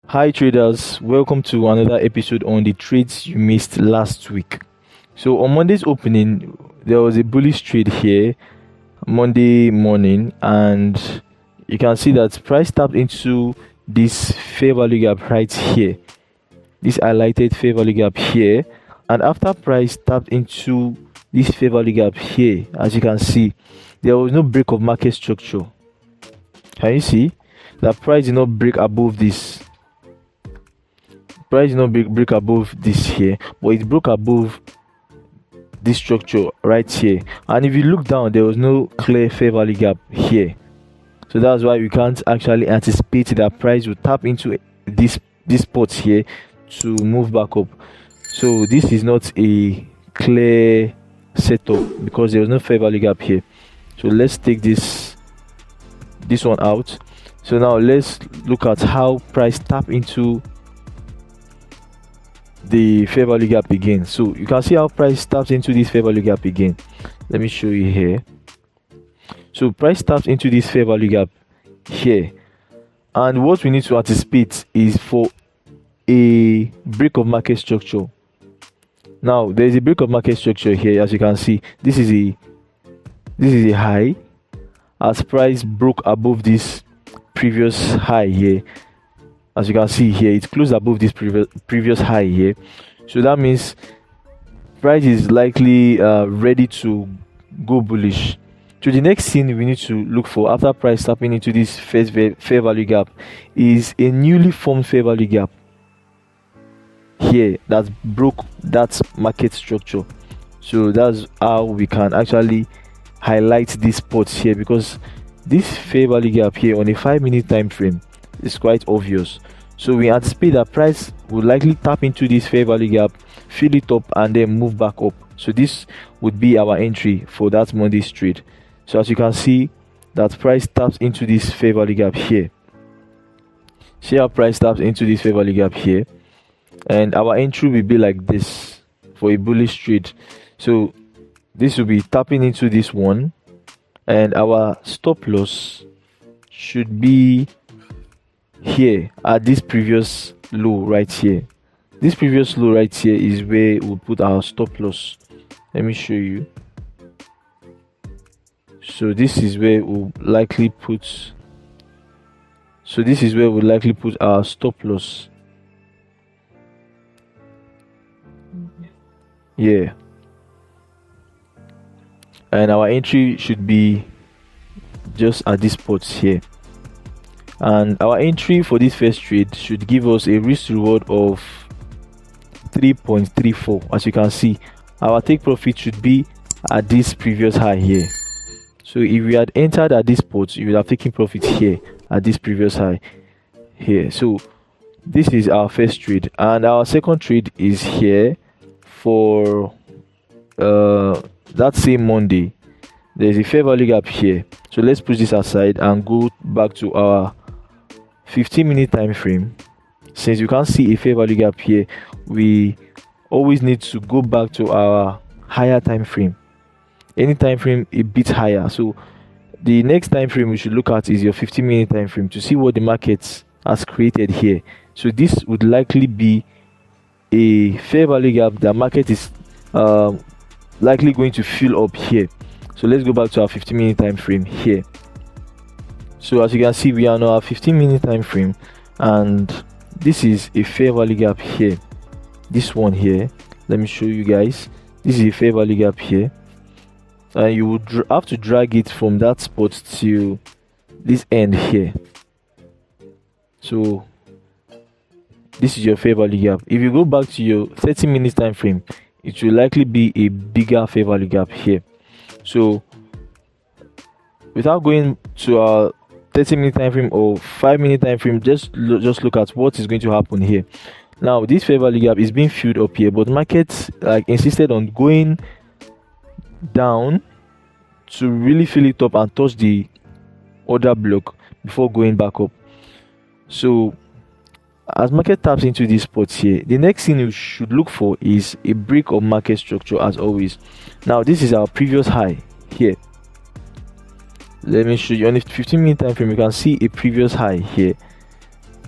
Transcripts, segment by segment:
Hi traders, welcome to another episode on the trades you missed last week. So on Monday's opening, there was a bullish trade here Monday morning, and you can see that price tapped into this fair value gap right here, this highlighted fair value gap here, and after price tapped into this fair value gap here, as you can see, there was no break of market structure. Can you see that price did not break above this? Price did not break above this here, but it broke above this structure right here. And if you look down, there was no clear fair value gap here, so that's why we can't actually anticipate that price will tap into this spot here to move back up. So this is not a clear setup because there was no fair value gap here. So let's take this one out. So now let's look at how price tap into the fair value gap again. So you can see how price taps into this fair value gap again. Let me show you here. So price taps into this fair value gap here, and what we need to anticipate is for a break of market structure. Now there is a break of market structure here. As you can see, this is a high. As price broke above this previous high here, as you can see here, it closed above this previous high here. So that means price is likely ready to go bullish. So the next thing we need to look for after price tapping into this first fair value gap is a newly formed fair value gap here that broke that market structure. So that's how we can actually highlight these spots here, because this fair value gap here on a 5-minute time frame is quite obvious. So we anticipate that price will likely tap into this fair value gap, fill it up, and then move back up. So this would be our entry for that Monday's trade. So as you can see, that price taps into this fair value gap here. See how price taps into this fair value gap here, and our entry will be like this for a bullish trade. So this will be tapping into this one, and our stop loss should be here at this previous low right here. This previous low right here is where we'll put our stop loss. Let me show you. So this is where we'll likely put our stop loss. Yeah, and our entry should be just at this spot here, and our entry for this first trade should give us a risk reward of 3.34. as you can see, our take profit should be at this previous high here. So if we had entered at this spot, you would have taken profit here at this previous high here. So this is our first trade, and our second trade is here for that same Monday. There's a fair value gap here, so let's push this aside and go back to our 15-minute time frame. Since you can't see a fair value gap here, we always need to go back to our higher time frame, any time frame a bit higher. So the next time frame we should look at is your 15-minute time frame to see what the market has created here. So this would likely be a fair value gap that market is likely going to fill up here. So let's go back to our 15-minute time frame here. So as you can see, we are now our 15-minute time frame, and this is a fair value gap here. This one here, let me show you guys. This is a fair value gap here, and you would have to drag it from that spot to this end here. So this is your fair value gap. If you go back to your 30-minute time frame, it will likely be a bigger fair value gap here. So without going to our 30-minute time frame or 5-minute time frame, just look at what is going to happen here. Now this fair value gap is being filled up here, but markets insisted on going down to really fill it up and touch the order block before going back up. So as market taps into these spots here, the next thing you should look for is a break of market structure as always. Now this is our previous high here. Let me show you on the 15-minute time frame. You can see a previous high here.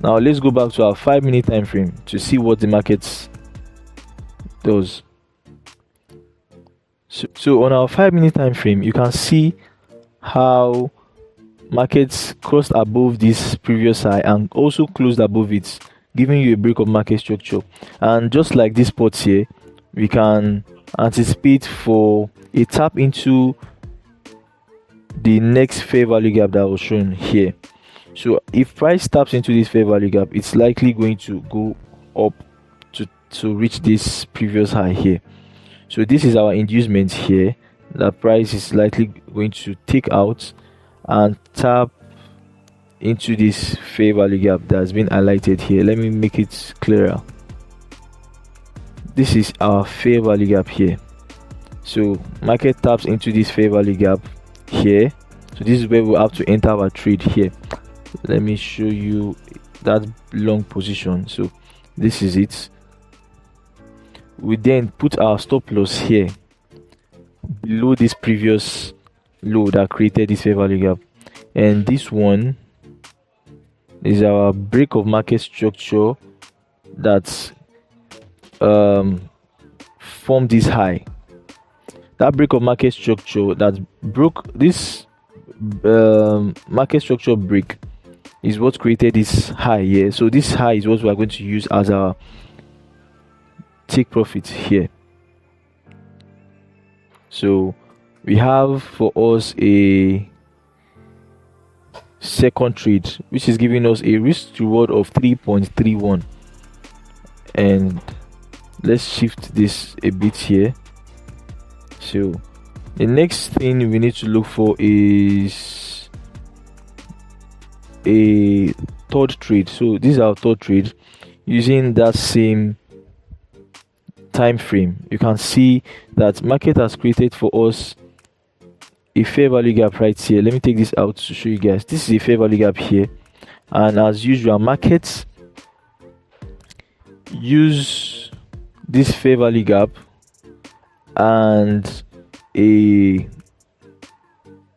Now let's go back to our 5-minute time frame to see what the market does. So on our 5-minute time frame, you can see how markets crossed above this previous high and also closed above it, giving you a break of market structure. And just like this spot here, we can anticipate for a tap into the next fair value gap that was shown here. So if price taps into this fair value gap, it's likely going to go up to reach this previous high here. So this is our inducement here. The price is likely going to take out and tap into this fair value gap that has been highlighted here. Let me make it clearer. This is our fair value gap here. So market taps into this fair value gap here. So this is where we have to enter our trade here. Let me show you that long position. So this is it. We then put our stop loss here below this previous low that created this fair value gap, and this one is our break of market structure that formed this high. That break of market structure that broke this market structure break is what created this high here. So this high is what we are going to use as our take profit here. So we have for us a second trade which is giving us a risk to reward of 3.31, and let's shift this a bit here. So the next thing we need to look for is a third trade. So this is our third trade using that same time frame. You can see that market has created for us a fair value gap right here. Let me take this out to show you guys. This is a fair value gap here, and as usual, markets use this fair value gap and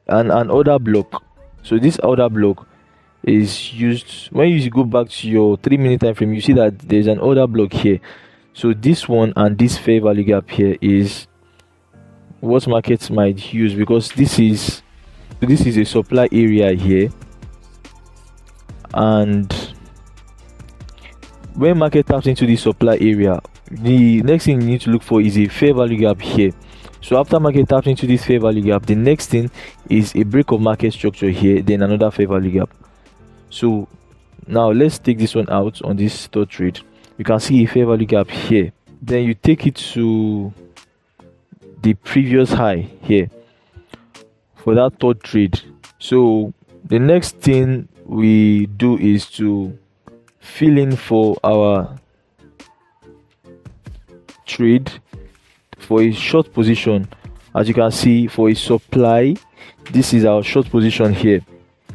an order block. So this order block is used when you go back to your 3-minute time frame. You see that there's an order block here. So this one and this fair value gap here is what markets might use, because this is a supply area here, and when market taps into this supply area, the next thing you need to look for is a fair value gap here. So after market taps into this fair value gap, the next thing is a break of market structure here, then another fair value gap. So now let's take this one out on this third trade. You can see a fair value gap here, then you take it to the previous high here for that third trade. So the next thing we do is to fill in for our trade for a short position. As you can see, for a supply, this is our short position here,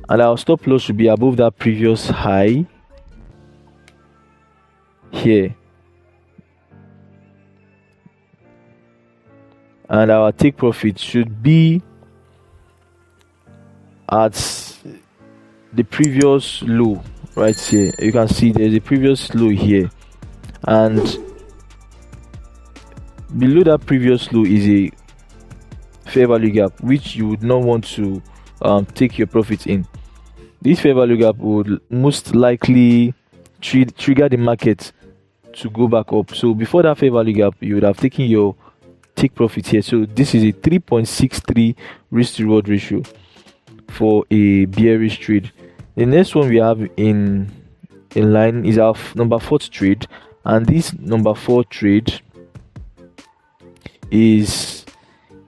and our stop loss should be above that previous high here, and our take profit should be at the previous low right here. You can see there's a previous low here, and below that previous low is a fair value gap which you would not want to take your profit in. This fair value gap would most likely trigger the market to go back up. So before that fair value gap, you would have taken your take profit here. So this is a 3.63 risk to reward ratio for a bearish trade. The next one we have in line is our number 4th trade, and this number 4 trade is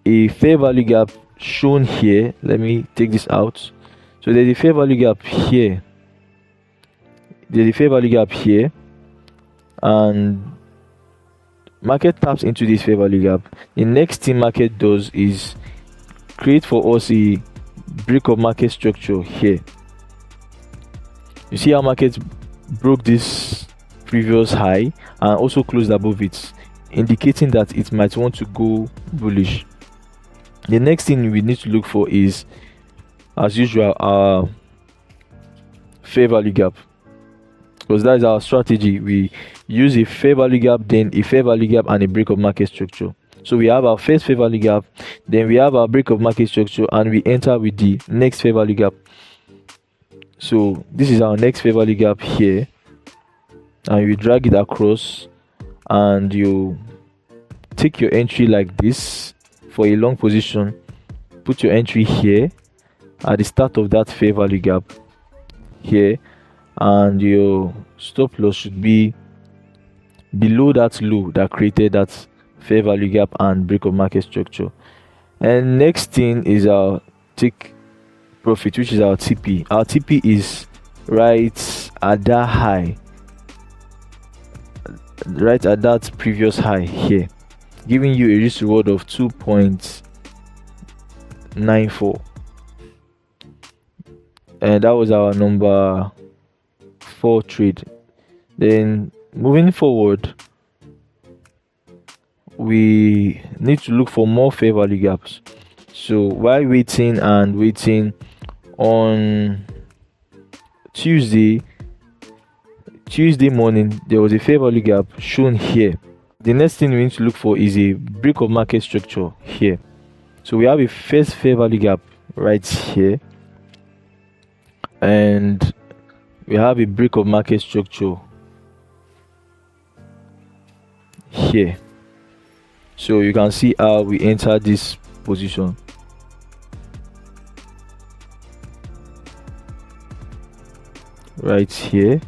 a fair value gap shown here. Let me take this out. So there's a fair value gap here, and market taps into this fair value gap. The next thing market does is create for us a break of market structure here. You see how market broke this previous high and also closed above it, indicating that it might want to go bullish. The next thing we need to look for is, as usual, our fair value gap, because that is our strategy. We use a fair value gap, then a fair value gap, and a break of market structure. So we have our first fair value gap, then we have our break of market structure, and we enter with the next fair value gap. So this is our next fair value gap here, and you drag it across, and you take your entry like this for a long position. Put your entry here at the start of that fair value gap here, and your stop loss should be below that low that created that fair value gap and break of market structure. And next thing is our take profit, which is our TP. Our TP is right at that high, right at that previous high here, giving you a risk reward of 2.94, and that was our number 4 trade. Then moving forward, we need to look for more fair value gaps. So while waiting on Tuesday morning, there was a fair value gap shown here. The next thing we need to look for is a break of market structure here. So we have a first fair value gap right here, and we have a break of market structure here. So you can see how we enter this position. Right here,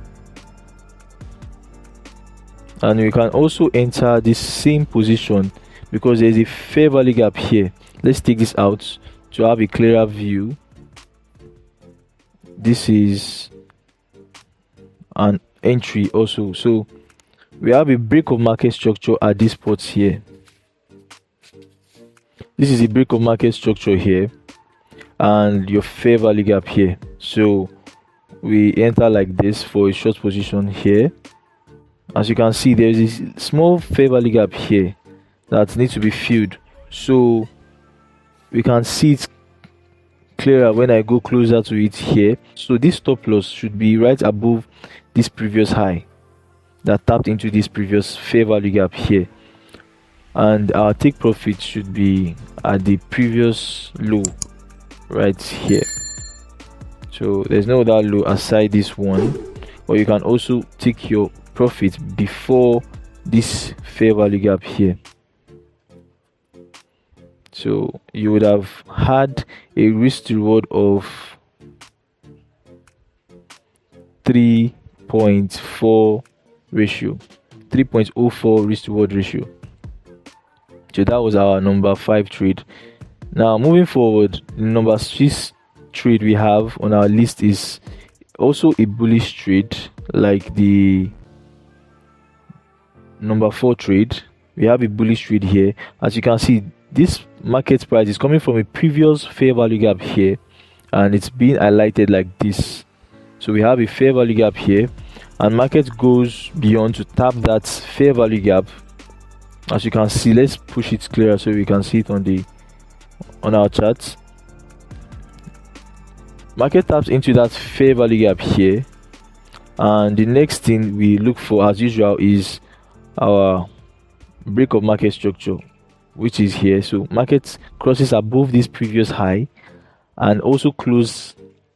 and we can also enter this same position because there's a fair value gap here. Let's take this out to have a clearer view. This is an entry also, so we have a break of market structure at this spot here. This is a break of market structure here, and your fair value gap here. So we enter like this for a short position here. As you can see, there is a small fair value gap here that needs to be filled, so we can see it clearer when I go closer to it here. So this stop loss should be right above this previous high that tapped into this previous fair value gap here, and our take profit should be at the previous low right here. So there's no other low aside this one, or you can also take your profit before this fair value gap here. So you would have had a risk to reward of 3.4 ratio, 3.04 risk to reward ratio. So that was our number 5 trade. Now moving forward, the number 6 trade we have on our list is also a bullish trade like the number 4 trade. We have a bullish trade here. As you can see, this market price is coming from a previous fair value gap here, and it's being highlighted like this. So we have a fair value gap here, and market goes beyond to tap that fair value gap. As you can see, let's push it clearer so we can see it on our charts. Market taps into that fair value gap here, and the next thing we look for as usual is our break of market structure, which is here. So market crosses above this previous high and also close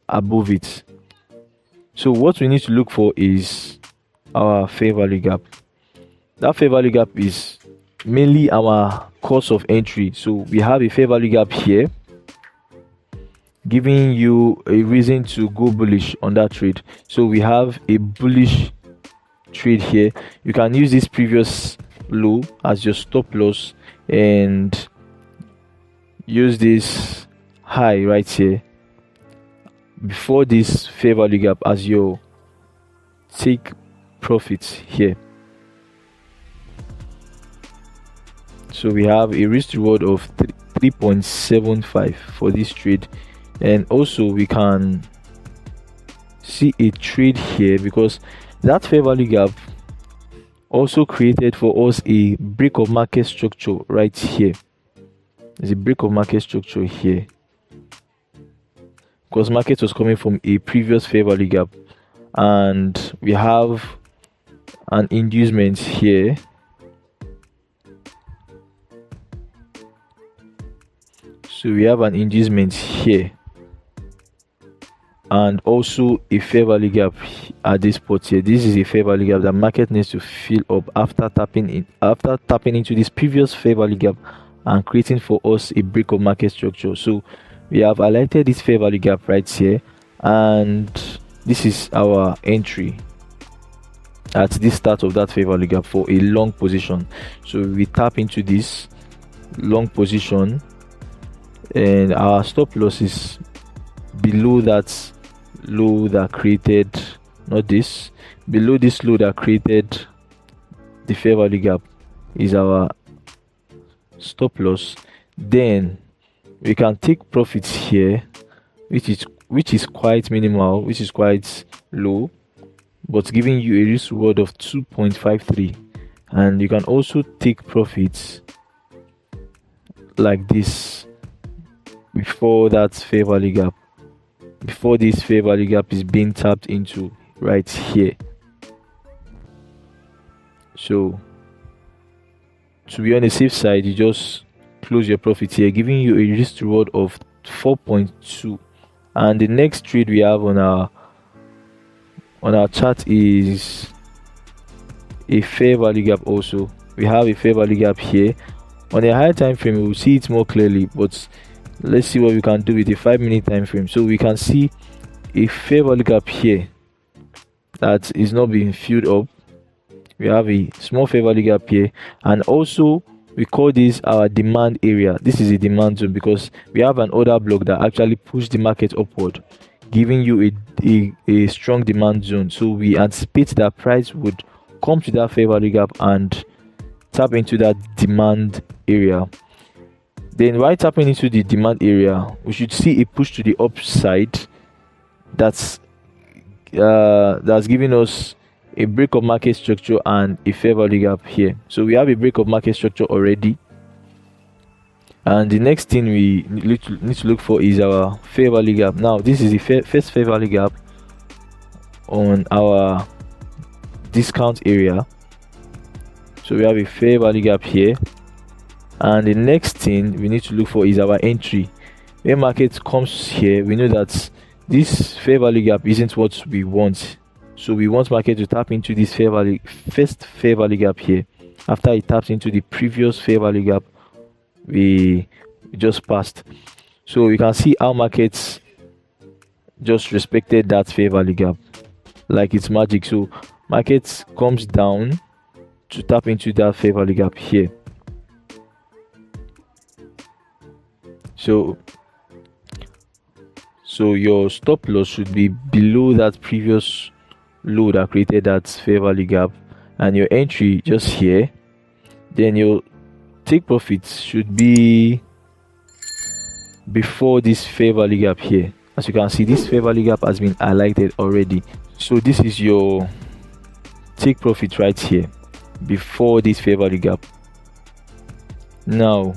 above it. So what we need to look for is our fair value gap. That fair value gap is mainly our cost of entry. So we have a fair value gap here, giving you a reason to go bullish on that trade. So we have a bullish trade here. You can use this previous low as your stop loss and use this high right here before this fair value gap as your take profits here. So we have a risk reward of 3.75 for this trade, and also we can see a trade here because that fair value gap also created for us a break of market structure right here. There's a break of market structure here, because market was coming from a previous fair value gap, and we have an inducement here. So we have an inducement here, and also a fair value gap at this spot here. This is a fair value gap that market needs to fill up after tapping into this previous fair value gap and creating for us a break of market structure. So we have highlighted this fair value gap right here, and this is our entry at the start of that fair value gap for a long position. So we tap into this long position, and our stop loss is below that low that created, not this, below this low that created the fair value gap is our stop loss. Then we can take profits here, which is quite minimal, which is quite low, but giving you a risk reward of 2.53. And you can also take profits like this before that fair value gap, before this fair value gap is being tapped into right here. So to be on the safe side, you just close your profit here, giving you a risk reward of 4.2. And the next trade we have on our chart is a fair value gap. Also, we have a fair value gap here. On a higher time frame, we will see it more clearly, but let's see what we can do with a 5-minute time frame. So we can see a fair value gap here that is not being filled up. We have a small fair value gap here, and also we call this our demand area. This is a demand zone because we have an order block that actually pushed the market upward, giving you a strong demand zone. So we anticipate that price would come to that fair value gap and tap into that demand area. Then while tapping into the demand area, we should see a push to the upside that's giving us a break of market structure and a fair value gap here. So we have a break of market structure already, and the next thing we need to look for is our fair value gap. Now this is the first fair value gap on our discount area. So we have a fair value gap here, and the next thing we need to look for is our entry. When market comes here, we know that this fair value gap isn't what we want, so we want market to tap into this first fair value gap here after it taps into the previous fair value gap we just passed. So we can see how markets just respected that fair value gap like it's magic. So market comes down to tap into that fair value gap here. So your stop loss should be below that previous low that created that fair value gap, and your entry just here. Then your take profits should be before this fair value gap here. As you can see, this fair value gap has been highlighted already. So this is your take profit right here before this fair value gap. Now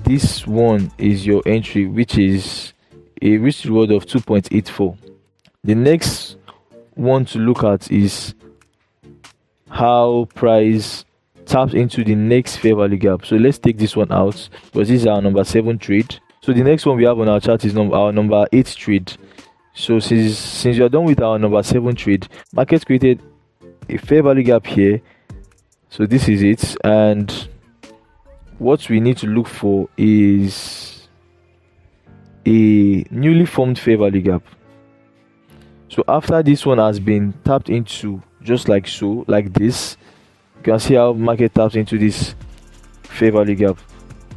this one is your entry, which is a risk reward of 2.84. The next one to look at is how price taps into the next fair value gap. So let's take this one out because this is our number 7 trade. So the next one we have on our chart is our number 8 trade. So since you are done with our number 7 trade, market created a fair value gap here. So this is it, and what we need to look for is a newly formed fair value gap. So after this one has been tapped into, just like so, like this, you can see how market taps into this fair value gap.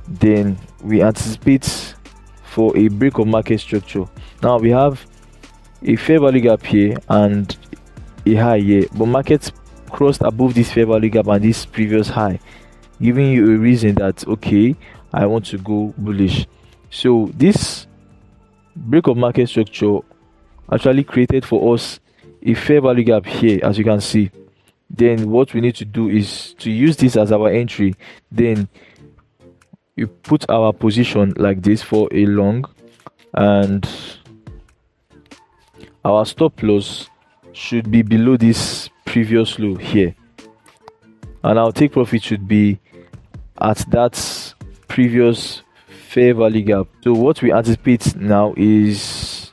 Then we anticipate for a break of market structure. Now we have a fair value gap here and a high here, but markets crossed above this fair value gap and this previous high, giving you a reason that okay, I want to go bullish. So this break of market structure actually created for us a fair value gap here, as you can see. Then what we need to do is to use this as our entry, then we put our position like this for a long, and our stop loss should be below this previous low here, and our take profit should be at that previous fair value gap. So what we anticipate now is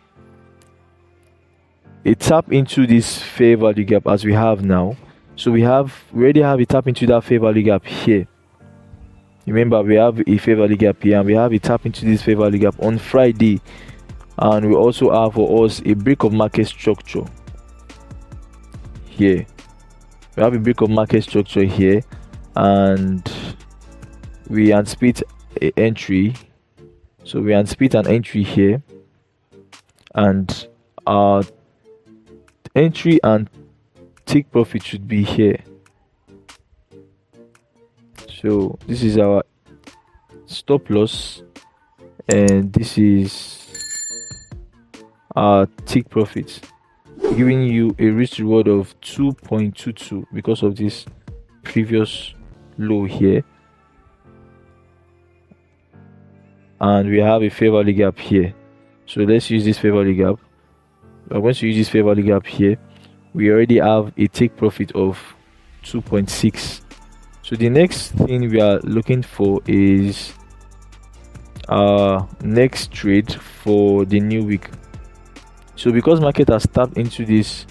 a tap into this fair value gap as we have now. So we already have a tap into that fair value gap here. Remember, we have a fair value gap here, and we have a tap into this fair value gap on Friday, and we also have for us a break of market structure here. We have a break of market structure here, and we anticipate an entry. So we anticipate an entry here, and our entry and take profit should be here. So this is our stop loss, and this is our take profit, giving you a risk reward of 2.22 because of this previous low here, and we have a fair value gap here. So let's use this fair value gap. I'm going to use this fair value gap here. We already have a take profit of 2.6. So the next thing we are looking for is our next trade for the new week. So because market has tapped into this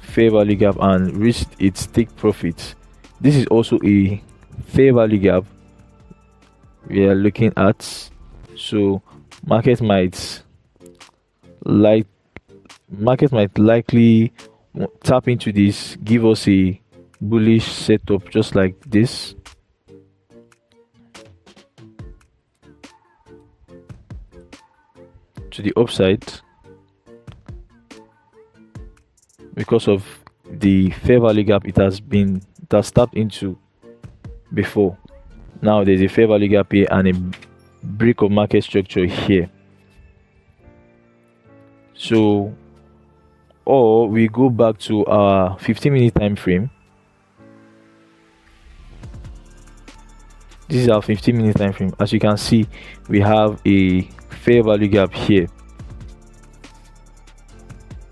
fair value gap and reached its take profit, this is also a fair value gap we are looking at. So market might likely tap into this, give us a bullish setup just like this. To the upside because of the fair value gap it has tapped into before. Now there's a fair value gap here and a break of market structure here. So, or we go back to our 15-minute time frame. This is our 15-minute time frame. As you can see, we have a fair value gap here.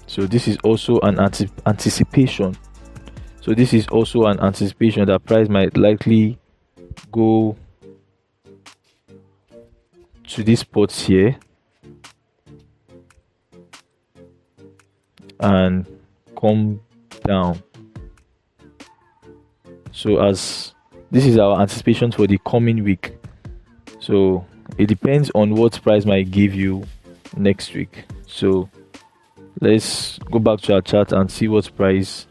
So this is also an anticipation. So this is also an anticipation that price might likely go to these spots here and come down. So as this is our anticipation for the coming week. So it depends on what price might give you next week. So let's go back to our chart and see what price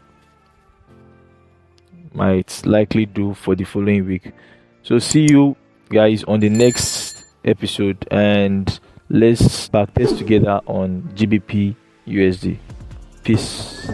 might likely do for the following week. So see you guys on the next episode, and let's backtest together on GBP USD. Peace.